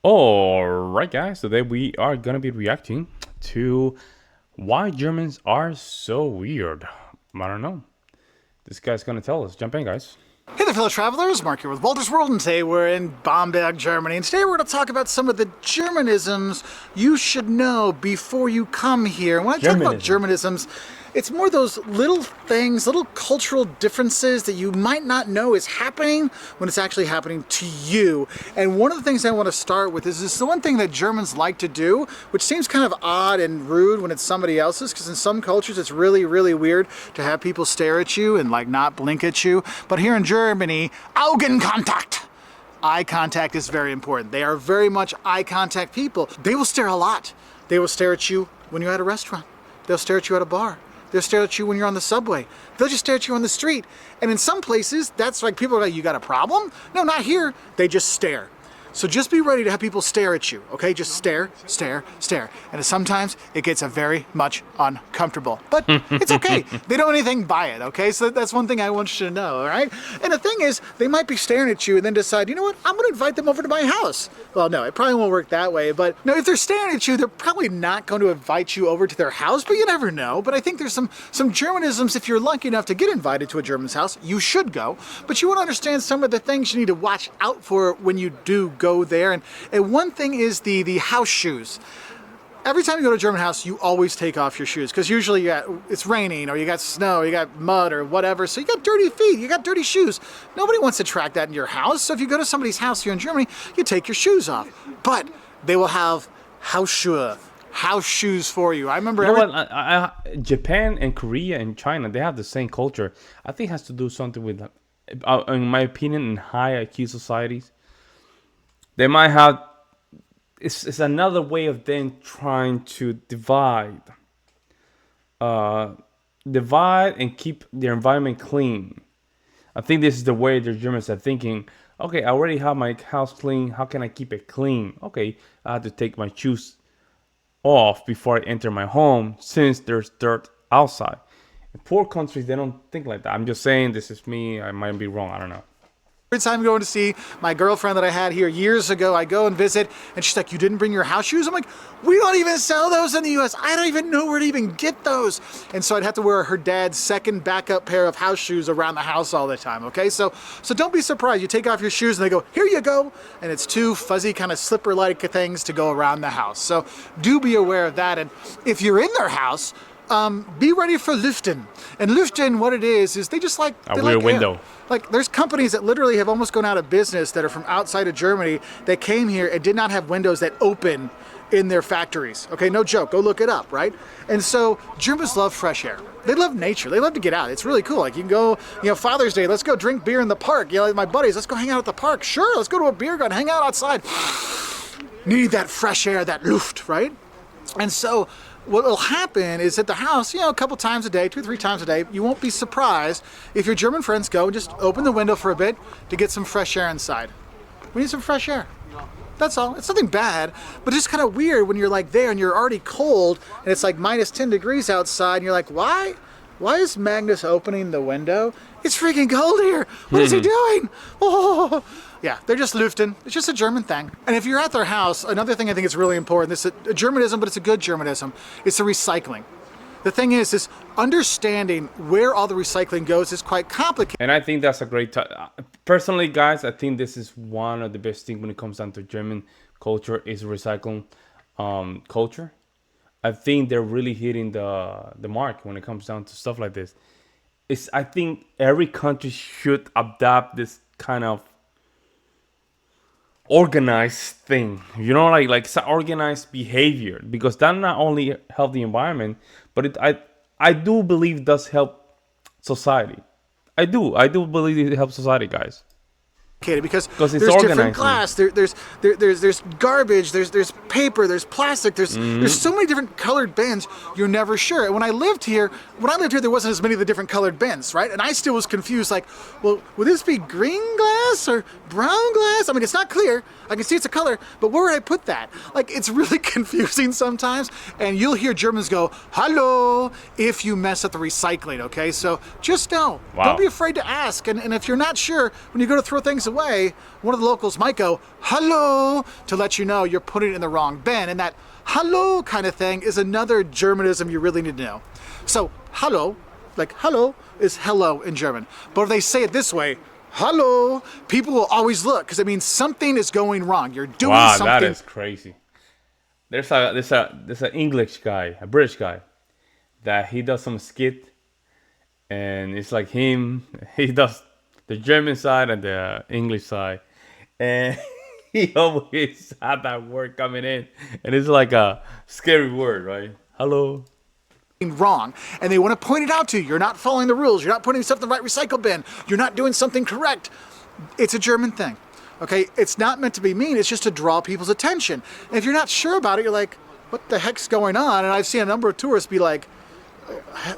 Alright, guys, today we are gonna be reacting to why Germans are so weird. I don't know. This guy's gonna tell us. Jump in, guys. Hey there, fellow travelers. Mark here with Walter's World, and today we're in Bamberg, Germany. And today we're going to talk about some of the Germanisms you should know before you come here. And when I talk about Germanisms, it's more those little things, little cultural differences that you might not know is happening when it's actually happening to you. And one of the things I want to start with is this the one thing that Germans like to do, which seems kind of odd and rude when it's somebody else's, because in some cultures it's really, really weird to have people stare at you and like not blink at you. But here in Germany, Augenkontakt. Eye contact is very important. They are very much eye contact people. They will stare a lot. They will stare at you when you're at a restaurant. They'll stare at you at a bar. They'll stare at you when you're on the subway. They'll just stare at you on the street. And in some places, that's like people are like, you got a problem? No, not here. They just stare. So just be ready to have people stare at you, okay? Just stare, stare, stare. And sometimes it gets very much uncomfortable. But it's okay. They don't anything by it, okay? So that's one thing I want you to know, all right? And the thing is, they might be staring at you and then decide, you know what? I'm going to invite them over to my house. Well, no, it probably won't work that way. But no, if they're staring at you, they're probably not going to invite you over to their house, but you never know. But I think there's some Germanisms, if you're lucky enough to get invited to a German's house, you should go. But you want to understand some of the things you need to watch out for when you do go there. And one thing is the house shoes. Every time you go to a German house, you always take off your shoes because usually it's raining or you got snow, or you got mud or whatever. So you got dirty feet, you got dirty shoes. Nobody wants to track that in your house. So if you go to somebody's house here in Germany, you take your shoes off. But they will have Hausschuhe, house shoes for you. I remember Japan and Korea and China, they have the same culture. I think it has to do something with, in my opinion, in high IQ societies. They might have, it's another way of them trying to divide and keep their environment clean. I think this is the way the Germans are thinking, okay, I already have my house clean, how can I keep it clean? Okay, I have to take my shoes off before I enter my home since there's dirt outside. In poor countries, they don't think like that. I'm just saying, this is me, I might be wrong, I don't know. Every time I'm going to see my girlfriend that I had here years ago, I go and visit, and she's like, you didn't bring your house shoes? I'm like, we don't even sell those in the US. I don't even know where to even get those. And so I'd have to wear her dad's second backup pair of house shoes around the house all the time, okay? So don't be surprised. You take off your shoes and they go, here you go. And it's two fuzzy kind of slipper-like things to go around the house. So do be aware of that. And if you're in their house, be ready for lüften. And lüften, what it is they just like a weird window. Like there's companies that literally have almost gone out of business that are from outside of Germany that came here and did not have windows that open in their factories. Okay, no joke. Go look it up, right? And so Germans love fresh air. They love nature. They love to get out. It's really cool. Like you can go, Father's Day, let's go drink beer in the park. Like my buddies, let's go hang out at the park. Sure, let's go to a beer garden, hang out outside. Need that fresh air, that Luft, right? And so what will happen is at the house, a couple times a day, 2 or 3 times a day, you won't be surprised if your German friends go and just open the window for a bit to get some fresh air inside. We need some fresh air. That's all. It's nothing bad, but it's kind of weird when you're like there and you're already cold and it's like minus 10 degrees outside and you're like, why? Why is Magnus opening the window? It's freaking cold here. What is he doing? Oh, yeah, they're just lüften. It's just a German thing. And if you're at their house, another thing I think is really important, this is a Germanism, but it's a good Germanism, it's the recycling. The thing is understanding where all the recycling goes is quite complicated. And I think that's a great personally, guys, I think this is one of the best things when it comes down to German culture is recycling culture. I think they're really hitting the mark when it comes down to stuff like this. I think every country should adopt this kind of organized thing, like organized behavior, because that not only help the environment, but I do believe it does help society. I do believe it helps society, guys. Because it's there's different glass, there's garbage, there's paper, there's plastic, there's so many different colored bins. You're never sure. And when I lived here, there wasn't as many of the different colored bins, right? And I still was confused, like, well, would this be green glass or brown glass? I mean, it's not clear. I can see it's a color, but where would I put that? Like, it's really confusing sometimes. And you'll hear Germans go, hallo, if you mess up the recycling, okay? So just know, don't be afraid to ask. And if you're not sure, when you go to throw things away, way, one of the locals might go, hallo, to let you know you're putting it in the wrong bin. And that hallo kind of thing is another Germanism you really need to know. So hallo, like hello, is hello in German. But if they say it this way, hallo, people will always look because it means something is going wrong. You're doing something. Wow, that is crazy. There's an English guy, a British guy, that he does some skit, and it's like him. He does the German side and the English side, and he always had that word coming in, and it's like a scary word, right? Hello. Wrong, and they want to point it out to you. You're not following the rules. You're not putting stuff in the right recycle bin. You're not doing something correct. It's a German thing. Okay, it's not meant to be mean. It's just to draw people's attention. And if you're not sure about it, you're like, what the heck's going on? And I've seen a number of tourists be like,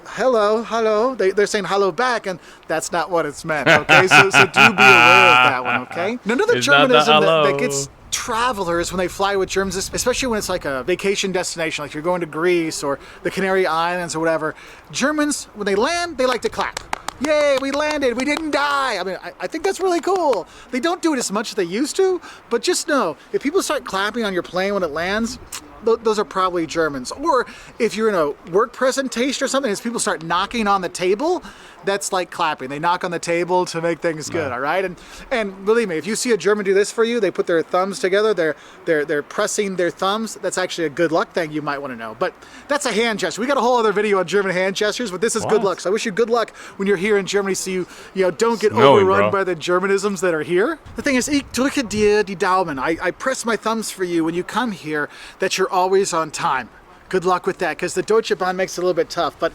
hello, hello. They're saying hello back, and that's not what it's meant. Okay, so do be aware of that one. Okay, another It's not the Germanism hello. that gets travelers when they fly with Germans, especially when it's like a vacation destination, like you're going to Greece or the Canary Islands or whatever. Germans, when they land, they like to clap. Yay, we landed, we didn't die. I mean, I think that's really cool. They don't do it as much as they used to, but just know, if people start clapping on your plane when it lands, those are probably Germans. Or if you're in a work presentation or something, as people start knocking on the table, that's like clapping. They knock on the table to make things good, all right? And believe me, if you see a German do this for you, they put their thumbs together, they're pressing their thumbs. That's actually a good luck thing you might want to know. But that's a hand gesture. We got a whole other video on German hand gestures, but this is good luck. So I wish you good luck when you're here in Germany, so you don't get overrun by the Germanisms that are here. The thing is, ich drücke dir die Daumen. I press my thumbs for you when you come here, that you're always on time. Good luck with that, because the Deutsche Bahn makes it a little bit tough. But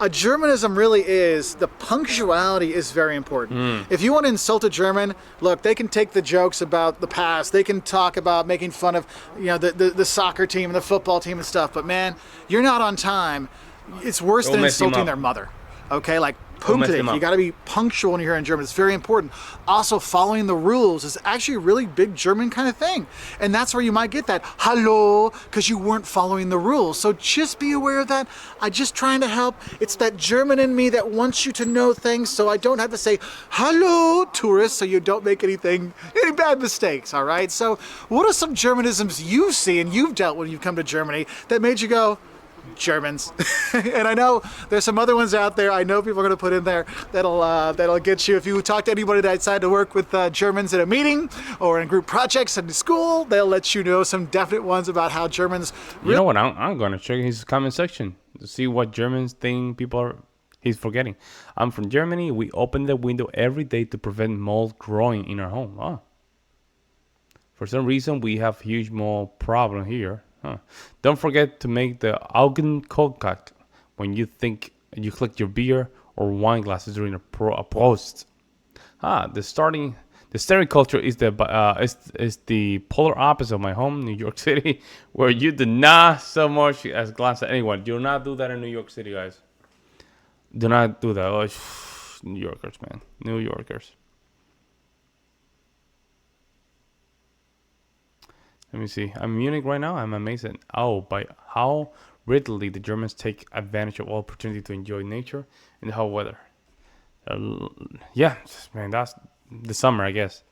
a Germanism really is, the punctuality is very important. If you want to insult a German, look, they can take the jokes about the past. They can talk about making fun of the soccer team and the football team and stuff. But man, you're not on time. It's worse than insulting their mother. Okay, like Punctuality. You got to be punctual when you're here in German. It's very important. Also, following the rules is actually a really big German kind of thing. And that's where you might get that hallo, because you weren't following the rules. So just be aware of that. I'm just trying to help. It's that German in me that wants you to know things, so I don't have to say hallo, tourists, so you don't make any bad mistakes, all right? So what are some Germanisms you see and you've dealt with when you've come to Germany that made you go, Germans? And I know there's some other ones out there I know people are going to put in there that'll get you. If you talk to anybody that decided to work with Germans at a meeting or in group projects in school, they'll let you know some definite ones about how Germans you know what, I'm going to check his comment section to see what Germans think he's forgetting. I'm from Germany. We open the window every day to prevent mold growing in our home. Oh. For some reason we have huge mold problem here. Don't forget to make the Augenkontakt when you think you collect your beer or wine glasses during a post. The staring culture is the polar opposite of my home, New York City, where you do not so much as glance at anyone. Do not do that in New York City, guys. Do not do that. Oh, New Yorkers, man. New Yorkers. Let me see. I'm in Munich right now. I'm amazed at by how readily the Germans take advantage of all opportunity to enjoy nature and the hot weather. Yeah, man, that's the summer, I guess.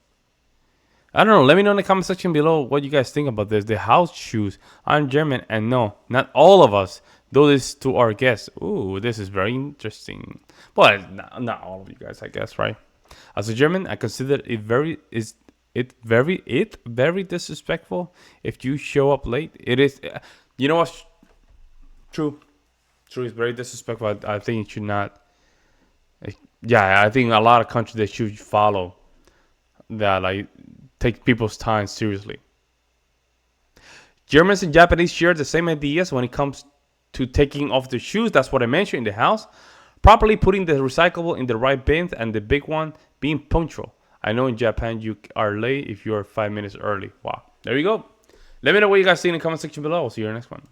I don't know. Let me know in the comment section below what you guys think about this. The house shoes. I'm German, and no, not all of us do this to our guests. Ooh, this is very interesting. Well, not all of you guys, I guess, right? As a German, I consider it very disrespectful if you show up late. It is, you know what's true? True, it's very disrespectful. I think it should not. Yeah, I think a lot of countries, they should follow that, like take people's time seriously. Germans and Japanese share the same ideas when it comes to taking off the shoes. That's what I mentioned in the house. Properly putting the recyclable in the right bins, and the big one, being punctual. I know in Japan you are late if you are 5 minutes early. Wow. There you go. Let me know what you guys think in the comment section below. I'll see you in the next one.